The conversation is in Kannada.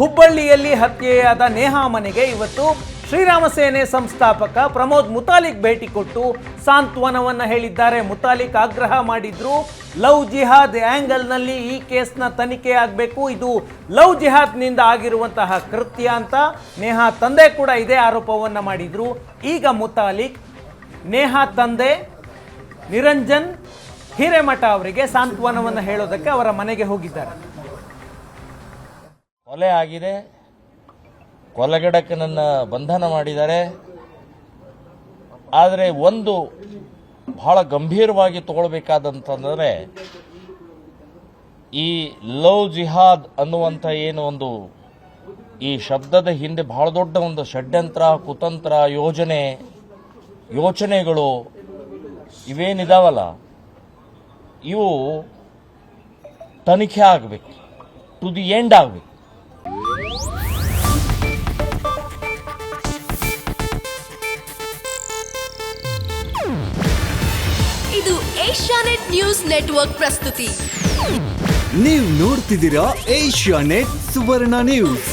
ಹುಬ್ಬಳ್ಳಿಯಲ್ಲಿ ಹತ್ಯೆಯಾದ ನೇಹಾ ಮನೆಗೆ ಇವತ್ತು ಶ್ರೀರಾಮ ಸೇನೆ ಸಂಸ್ಥಾಪಕ ಪ್ರಮೋದ್ ಮುತಾಲಿಕ್ ಭೇಟಿ ಕೊಟ್ಟು ಸಾಂತ್ವನವನ್ನು ಹೇಳಿದ್ದಾರೆ. ಮುತಾಲಿಕ್ ಆಗ್ರಹ ಮಾಡಿದ್ರು, ಲವ್ ಜಿಹಾದ್ ಆ್ಯಂಗಲ್ನಲ್ಲಿ ಈ ಕೇಸ್ನ ತನಿಖೆ ಆಗಬೇಕು, ಇದು ಲವ್ ಜಿಹಾದ್ನಿಂದ ಆಗಿರುವಂತಹ ಕೃತ್ಯ ಅಂತ. ನೇಹಾ ತಂದೆ ಕೂಡ ಇದೇ ಆರೋಪವನ್ನು ಮಾಡಿದ್ರು. ಈಗ ಮುತಾಲಿಕ್ ನೇಹಾ ತಂದೆ ನಿರಂಜನ್ ಹಿರೇಮಠ ಅವರಿಗೆ ಸಾಂತ್ವನವನ್ನು ಹೇಳೋದಕ್ಕೆ ಅವರ ಮನೆಗೆ ಹೋಗಿದ್ದಾರೆ. ಕೊಲೆ ಆಗಿದೆ, ಕೊಲೆಗಡಕನನ್ನು ಬಂಧನ ಮಾಡಿದ್ದಾರೆ. ಆದರೆ ಒಂದು ಬಹಳ ಗಂಭೀರವಾಗಿ ತಗೊಳ್ಬೇಕಾದಂತಂದರೆ, ಈ ಲವ್ ಜಿಹಾದ್ ಅನ್ನುವಂಥ ಏನು ಒಂದು ಈ ಶಬ್ದದ ಹಿಂದೆ ಬಹಳ ದೊಡ್ಡ ಒಂದು ಷಡ್ಯಂತ್ರ, ಕುತಂತ್ರ, ಯೋಚನೆಗಳು ಇವೇನಿದಾವಲ್ಲ, ಇವು ತನಿಖೆ ಆಗಬೇಕು, ಟು ದಿ ಎಂಡ್ ಆಗಬೇಕು. ಇದು ಏಷ್ಯಾನೆಟ್ ನ್ಯೂಸ್ ನೆಟ್ವರ್ಕ್ ಪ್ರಸ್ತುತಿ. ನೀವು ನೋಡ್ತಿದ್ದೀರಾ ಏಷ್ಯಾನೆಟ್ ಸುವರ್ಣ ನ್ಯೂಸ್.